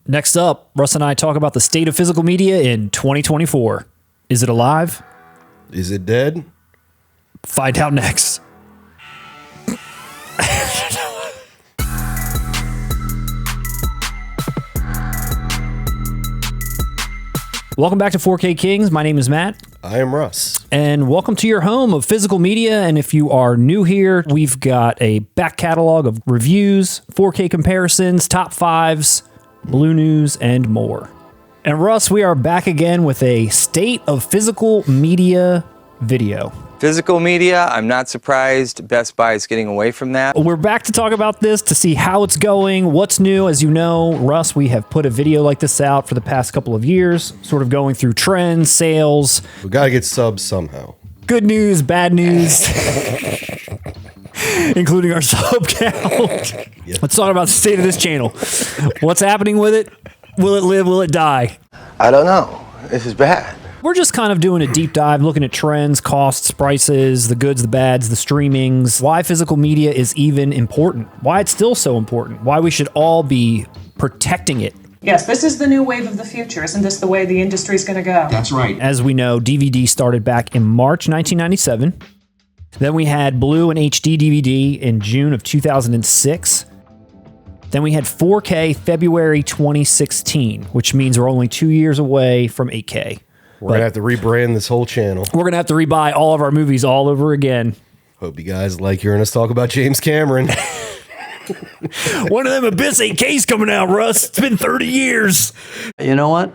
Next up, Russ and I talk about the state of physical media in 2024. Is it alive? Is it dead? Find out next. Welcome back to 4K Kings. My name is Matt. I am Russ. And welcome to your home of physical media. And if you are new here, we've got a back catalog of reviews, 4K comparisons, top fives, blue news, and more. And Russ, we are back again with a state of physical media video. Physical media, I'm not surprised Best Buy is getting away from that. We're back to talk about this, to see how it's going, what's new. As you know, Russ, we have put a video like this out for the past couple of years, sort of going through trends, sales. We got to get subs somehow. Good news, bad news, including our sub count. Yeah. Let's talk about the state of this channel. What's happening with it? Will it live? Will it die? I don't know. This is bad. We're just kind of doing a deep dive, looking at trends, costs, prices, the goods, the bads, the streamings, why physical media is even important, why it's still so important, why we should all be protecting it. Yes, this is the new wave of the future. Isn't this the way the industry's going to go? That's right. As we know, DVD started back in March 1997. Then we had Blue and HD DVD in June of 2006. Then we had 4K February 2016, which means we're only 2 years away from 8K. We're going to have to rebrand this whole channel. We're going to have to rebuy all of our movies all over again. Hope you guys like hearing us talk about James Cameron. One of them Abyss 8Ks coming out, Russ. It's been 30 years. You know what?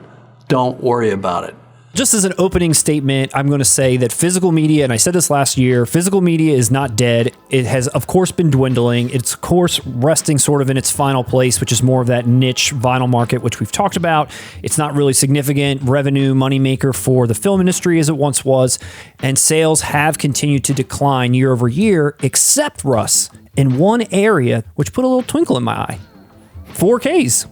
Don't worry about it. Just as an opening statement, I'm going to say that physical media, and I said this last year, physical media is not dead. It has, of course, been dwindling. It's, of course, resting sort of in its final place, which is more of that niche vinyl market, which we've talked about. It's not really significant revenue moneymaker for the film industry as it once was, and sales have continued to decline year over year, except, Russ, in one area, which put a little twinkle in my eye. 4Ks.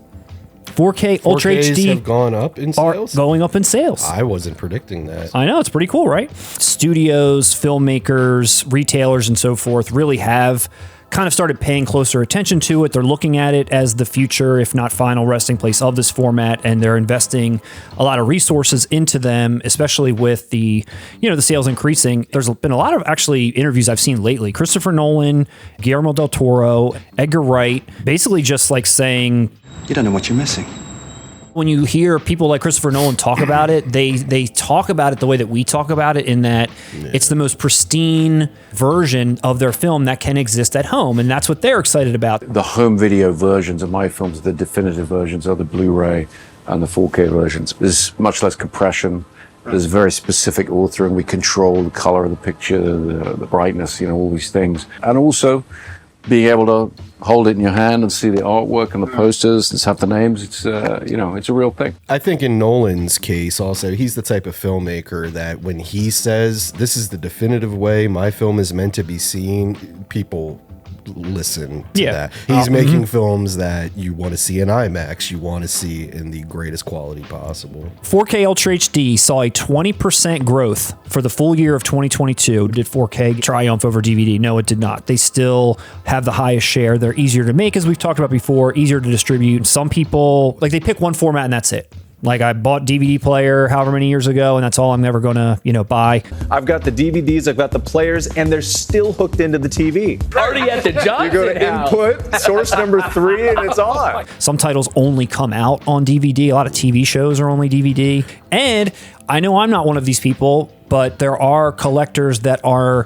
4K Ultra 4Ks HD have gone up in sales? Are going up in sales. I wasn't predicting that. I know, it's pretty cool, right? Studios, filmmakers, retailers, and so forth really have kind of started paying closer attention to it. They're looking at it as the future, if not final resting place of this format, and they're investing a lot of resources into them, especially with the sales increasing. There's been a lot of actually interviews I've seen lately. Christopher Nolan, Guillermo del Toro, Edgar Wright, basically just like saying, You don't know what you're missing. when you hear people like Christopher Nolan talk about it, they talk about it the way that we talk about it, in that it's the most pristine version of their film that can exist at home. And that's what they're excited about. The home video versions of my films, the definitive versions of the Blu-ray and the 4K versions. There's much less compression. There's very specific authoring. We control the color of the picture, the brightness, all these things. And also being able to hold it in your hand and see the artwork and the posters and have the names, it's a real thing. I think in Nolan's case also, he's the type of filmmaker that when he says, this is the definitive way my film is meant to be seen, people listen to that. He's making films that you want to see in IMAX, you want to see in the greatest quality possible. 4K Ultra HD saw a 20% growth for the full year of 2022. Did 4K triumph over DVD? No, it did not. They still have the highest share. They're easier to make, as we've talked about before, easier to distribute. Some people, they pick one format and that's it. Like, I bought DVD player however many years ago, and that's all I'm ever going to, buy. I've got the DVDs, I've got the players, and they're still hooked into the TV. Party at the Johnson You go to house. input, source number 3, and it's on. Some titles only come out on DVD. A lot of TV shows are only DVD. And I know I'm not one of these people, but there are collectors that are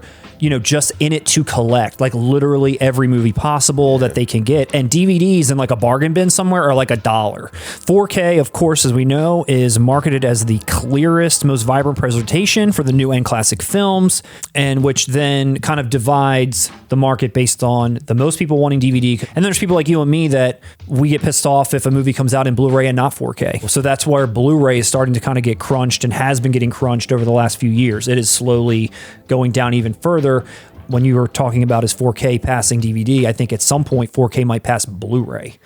just in it to collect, like literally every movie possible that they can get. And DVDs in like a bargain bin somewhere are like $1. 4K, of course, as we know, is marketed as the clearest, most vibrant presentation for the new and classic films, and which then kind of divides the market based on the most people wanting DVD. And there's people like you and me that we get pissed off if a movie comes out in Blu-ray and not 4K. So that's where Blu-ray is starting to kind of get crunched and has been getting crunched over the last few years. It is slowly going down even further. When you were talking about is 4K passing DVD, I think at some point 4K might pass Blu-ray.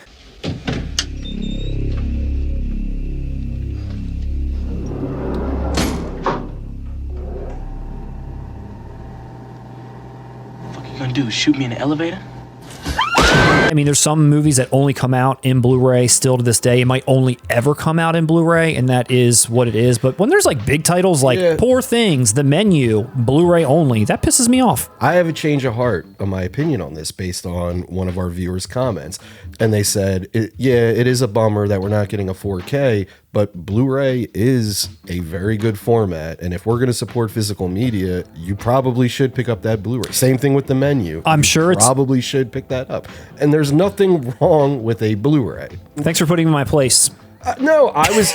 What you gonna do? Shoot me in the elevator? I mean, there's some movies that only come out in Blu-ray still to this day. It might only ever come out in Blu-ray, and that is what it is. But when there's like big titles like Poor Things, The Menu, Blu-ray only, that pisses me off. I have a change of heart on my opinion on this based on one of our viewers' comments. And they said, it is a bummer that we're not getting a 4K, but Blu-ray is a very good format. And if we're going to support physical media, you probably should pick up that Blu-ray. Same thing with The Menu. I'm sure it's probably should pick that up. And there's nothing wrong with a Blu-ray. Thanks for putting me in my place. No, I was...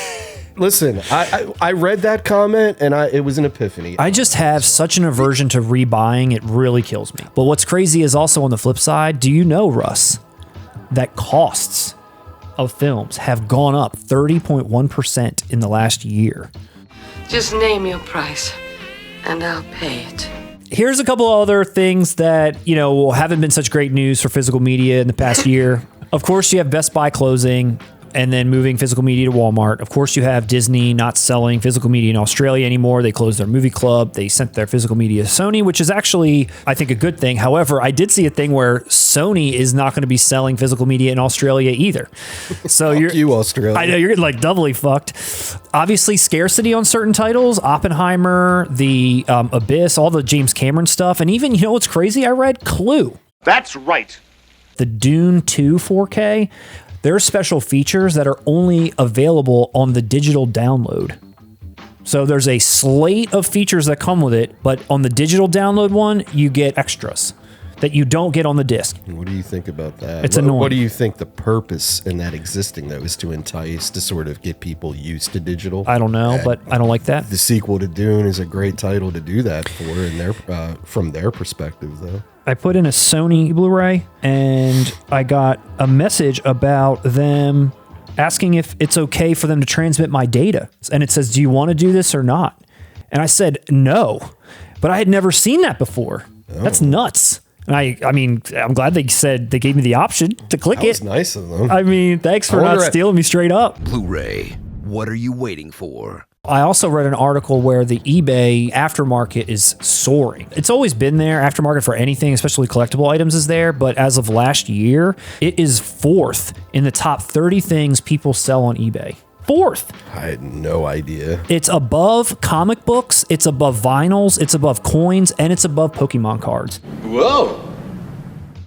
Listen, I read that comment and it was an epiphany. I just have such an aversion to rebuying. It really kills me. But what's crazy is also on the flip side, do you know, Russ, that costs of films have gone up 30.1% in the last year? Just name your price and I'll pay it. Here's a couple other things that, haven't been such great news for physical media in the past year. Of course, you have Best Buy closing and then moving physical media to Walmart. Of course, you have Disney not selling physical media in Australia anymore. They closed their movie club. They sent their physical media to Sony, which is actually, I think, a good thing. However, I did see a thing where Sony is not going to be selling physical media in Australia either. So you Australia. I know you're getting like doubly fucked. Obviously, scarcity on certain titles, Oppenheimer, the Abyss, all the James Cameron stuff, and even, what's crazy? I read Clue. That's right. The Dune 2 4K. There are special features that are only available on the digital download. So there's a slate of features that come with it, but on the digital download one, you get extras that you don't get on the disc. What do you think about that? It's annoying. What do you think the purpose in that existing, though, is to entice, to sort of get people used to digital? I don't know, but I don't like that. The sequel to Dune is a great title to do that for, in from their perspective, though. I put in a Sony Blu-ray and I got a message about them asking if it's okay for them to transmit my data. And it says, do you want to do this or not? And I said, no, but I had never seen that before. Oh. That's nuts. And I mean, I'm glad they said they gave me the option to click it. That's nice of them. I mean, thanks for not stealing me straight up. Blu-ray, what are you waiting for? I also read an article where the eBay aftermarket is soaring. It's always been there. Aftermarket for anything, especially collectible items, is there. But as of last year, it is 4th in the top 30 things people sell on eBay. 4th. I had no idea. It's above comic books, it's above vinyls, it's above coins, and it's above Pokemon cards. Whoa.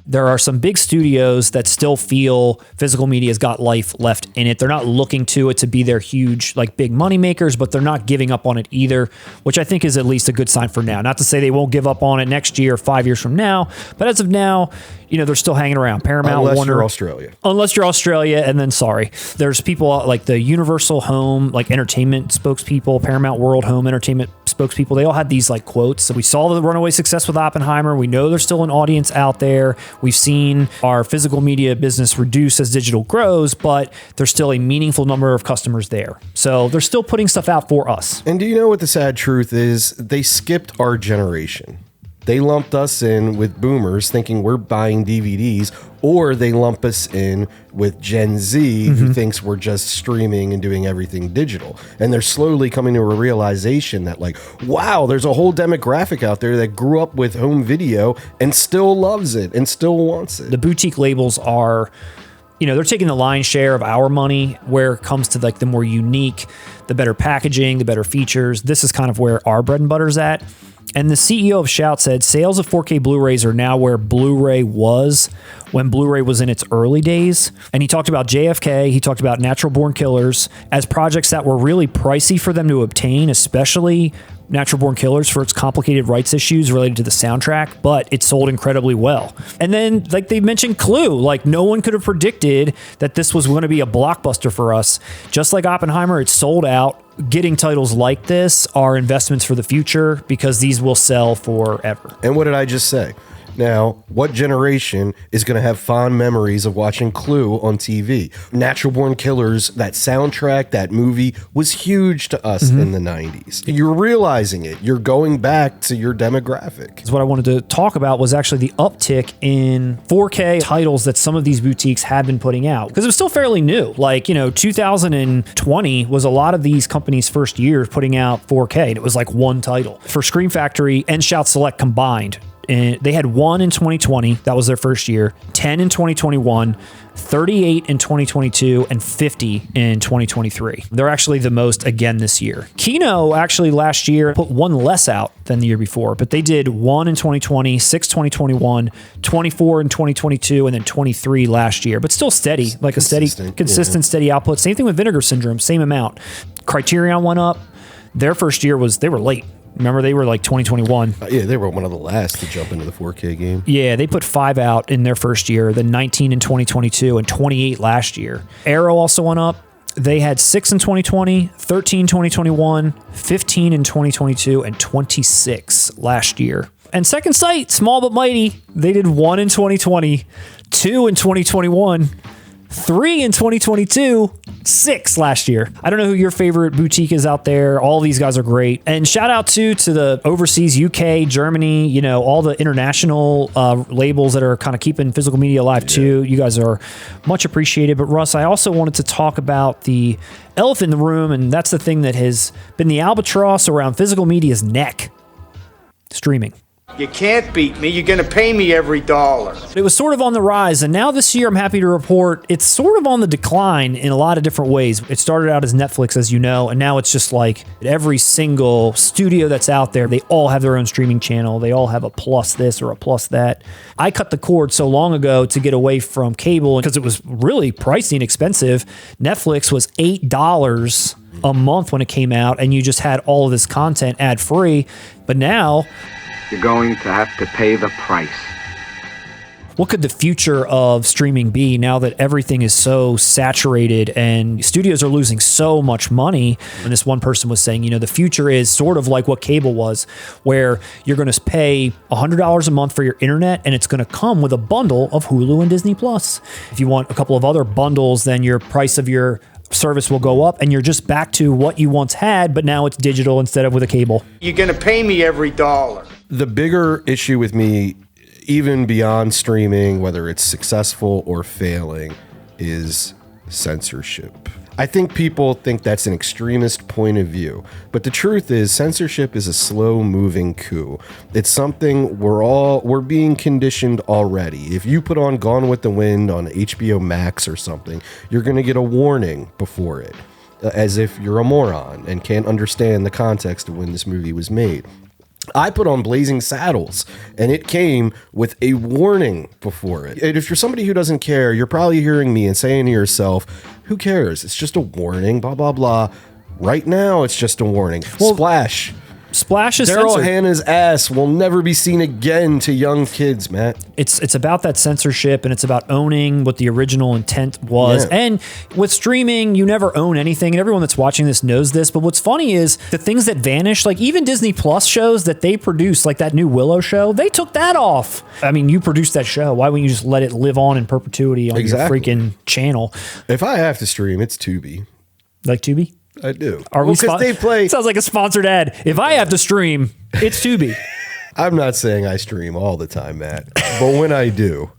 There are some big studios that still feel physical media has got life left in it. They're not looking to it to be their huge, like, big money makers, but they're not giving up on it either, which I think is at least a good sign for now. Not to say they won't give up on it next year, 5 years from now, but as of now, they're still hanging around. Paramount, Unless Warner, you're Australia. Unless you're Australia, and then sorry. There's people like the Universal Home, like entertainment spokespeople, Paramount World Home Entertainment spokespeople. They all had these like quotes. So we saw the runaway success with Oppenheimer. We know there's still an audience out there. We've seen our physical media business reduce as digital grows, but there's still a meaningful number of customers there. So they're still putting stuff out for us. And do you know what the sad truth is? They skipped our generation. They lumped us in with boomers thinking we're buying DVDs, or they lump us in with Gen Z who thinks we're just streaming and doing everything digital. And they're slowly coming to a realization that, like, wow, there's a whole demographic out there that grew up with home video and still loves it and still wants it. The boutique labels are, they're taking the lion's share of our money where it comes to like the more unique, the better packaging, the better features. This is kind of where our bread and butter's at. And the CEO of Shout said sales of 4K Blu-rays are now where Blu-ray was when Blu-ray was in its early days. And he talked about JFK, he talked about Natural Born Killers as projects that were really pricey for them to obtain, especially Natural Born Killers for its complicated rights issues related to the soundtrack, but it sold incredibly well. And then, like they mentioned, Clue. Like, no one could have predicted that this was going to be a blockbuster for us. Just like Oppenheimer, it sold out. Getting titles like this are investments for the future because these will sell forever. And what did I just say? Now, what generation is going to have fond memories of watching Clue on TV? Natural Born Killers, that soundtrack, that movie was huge to us in the 90s. You're realizing it. You're going back to your demographic. What I wanted to talk about was actually the uptick in 4K titles that some of these boutiques have been putting out. Because it was still fairly new. Like, 2020 was a lot of these companies' first year putting out 4K. And it was like one title. For Scream Factory and Shout Select combined, they had 1 in 2020. That was their first year. 10 in 2021, 38 in 2022, and 50 in 2023. They're actually the most again this year. Kino actually last year put one less out than the year before, but they did 1 in 2020, 6 2021, 24 in 2022, and then 23 last year. But still steady, like consistent, steady output. Same thing with Vinegar Syndrome, same amount. Criterion went up. Their first year they were late. Remember, they were like 2021. Yeah, they were one of the last to jump into the 4K game. Yeah, they put 5 out in their first year, then 19 in 2022, and 28 last year. Arrow also went up. They had 6 in 2020, 13 in 2021, 15 in 2022, and 26 last year. And Second Sight, small but mighty, they did 1 in 2020, 2 in 2021, 3 in 2022, 6 last year. I don't know who your favorite boutique is out there. All these guys are great. And shout out to the overseas, UK, Germany, all the international labels that are kind of keeping physical media alive too. You guys are much appreciated. But Russ, I also wanted to talk about the elephant in the room, and that's the thing that has been the albatross around physical media's neck: streaming. You can't beat me. You're going to pay me every dollar. It was sort of on the rise, and now this year I'm happy to report it's sort of on the decline in a lot of different ways. It started out as Netflix, as you know, and now it's just like every single studio that's out there, they all have their own streaming channel. They all have a plus this or a plus that. I cut the cord so long ago to get away from cable because it was really pricey and expensive. Netflix was $8 a month when it came out, and you just had all of this content ad-free. But now you're going to have to pay the price. What could the future of streaming be now that everything is so saturated and studios are losing so much money? And this one person was saying, the future is sort of like what cable was, where you're going to pay $100 a month for your internet, and it's going to come with a bundle of Hulu and Disney Plus. If you want a couple of other bundles, then your price of your service will go up, and you're just back to what you once had, but now it's digital instead of with a cable. You're going to pay me every dollar. The bigger issue with me, even beyond streaming, whether it's successful or failing, is censorship. I think people think that's an extremist point of view, but the truth is censorship is a slow-moving coup. It's something we're being conditioned already. If you put on Gone with the Wind on HBO Max or something, you're going to get a warning before it, as if you're a moron and can't understand the context of when this movie was made. I put on Blazing Saddles, and it came with a warning before it. And if you're somebody who doesn't care, you're probably hearing me and saying to yourself, who cares? It's just a warning, blah, blah, blah. Right now, it's just a warning. Well, Splash is Daryl Hannah's ass will never be seen again to young kids, Matt. It's about that censorship, and it's about owning what the original intent was. Yeah. And with streaming, you never own anything, and everyone that's watching this knows this. But what's funny is the things that vanish, like even Disney Plus shows that they produce, like that new Willow show, they took that off. I mean, you produced that show. Why wouldn't you just let it live on in perpetuity on your freaking channel? If I have to stream, it's Tubi. Like Tubi? I do. Because they play. Sounds like a sponsored ad. If I have to stream, it's Tubi. I'm not saying I stream all the time, Matt, but when I do,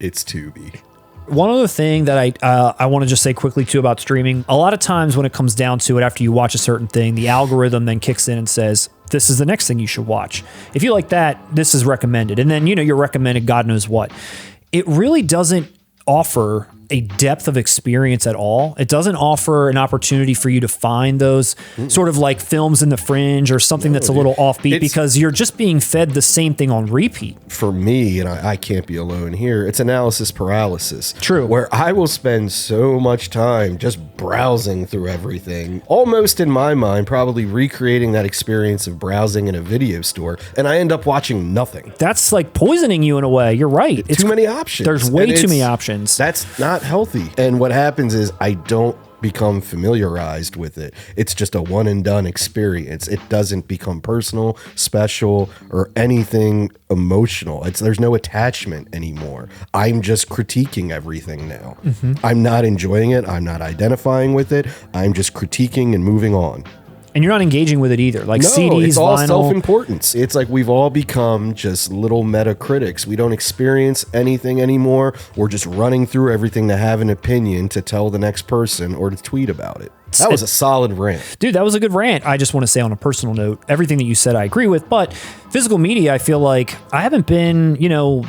it's Tubi. One other thing that I want to just say quickly too about streaming, a lot of times when it comes down to it, after you watch a certain thing, the algorithm then kicks in and says, this is the next thing you should watch. If you like that, this is recommended. And then, you're recommended God knows what. It really doesn't offer a depth of experience at all. It doesn't offer an opportunity for you to find those sort of like films in the fringe or something that's a little offbeat, because you're just being fed the same thing on repeat. For me, and I can't be alone here, it's analysis paralysis. True. Where I will spend so much time just browsing through everything, almost in my mind, probably recreating that experience of browsing in a video store, and I end up watching nothing. That's like poisoning you in a way. You're right. It's too many options. There's way too many options. That's not healthy. And what happens is I don't become familiarized with it. It's just a one and done experience. It doesn't become personal, special, or anything emotional. There's no attachment anymore. I'm just critiquing everything now. I'm not enjoying it. I'm not identifying with it. I'm just critiquing and moving on. And you're not engaging with it either. Like no, CDs, it's all vinyl. self-importance. It's like we've all become just little meta critics. We don't experience anything anymore. We're just running through everything to have an opinion to tell the next person or to tweet about it. That was a solid rant. Dude, that was a good rant. I just want to say on a personal note, everything that you said I agree with, but physical media, I feel like I haven't been,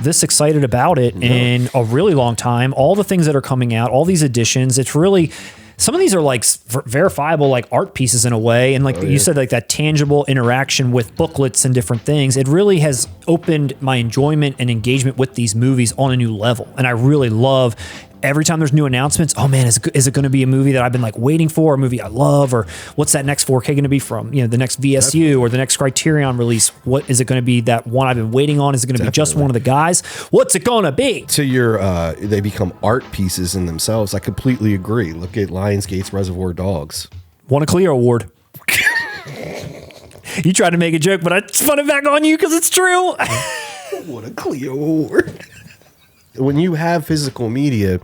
this excited about it in a really long time. All the things that are coming out, all these editions, it's really... Some of these are like verifiable, like art pieces in a way. And like you said, like that tangible interaction with booklets and different things. It really has opened my enjoyment and engagement with these movies on a new level. And I really love every time there's new announcements. Oh man, is it going to be a movie that I've been like waiting for, a movie I love, or what's that next 4K going to be from, the next VSU or the next Criterion release? What is it going to be? That one I've been waiting on? Is it going to be just one of the guys? What's it going to be? To your, they become art pieces in themselves. I completely agree. Look at Lionsgate's Reservoir Dogs. Won a Clio Award. You tried to make a joke, but I spun it back on you because it's true. What a Clio Award. When you have physical media,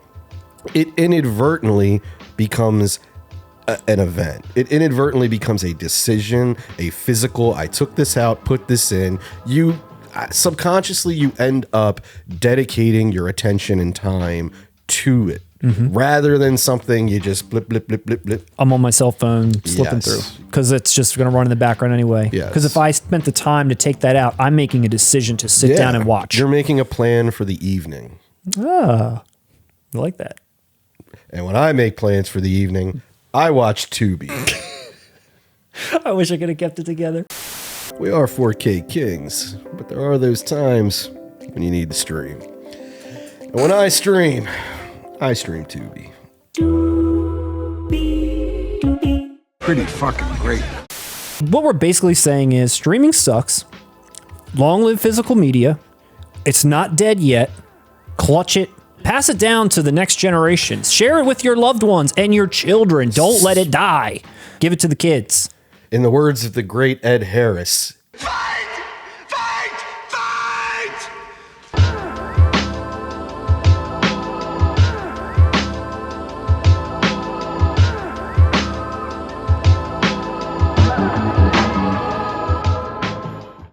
it inadvertently becomes an event. It inadvertently becomes a decision, a physical, I took this out, put this in. You subconsciously, you end up dedicating your attention and time to it. Rather than something you just blip, blip, blip, blip, blip. I'm on my cell phone slipping through because it's just going to run in the background anyway. Because if I spent the time to take that out, I'm making a decision to sit down and watch. You're making a plan for the evening. Ah, I like that. And when I make plans for the evening, I watch Tubi. I wish I could have kept it together. We are 4K kings, but there are those times when you need to stream. And when I stream Tubi. Pretty fucking great. What we're basically saying is streaming sucks. Long live physical media. It's not dead yet. Clutch it. Pass it down to the next generation. Share it with your loved ones and your children. Don't let it die. Give it to the kids. In the words of the great Ed Harris, fire!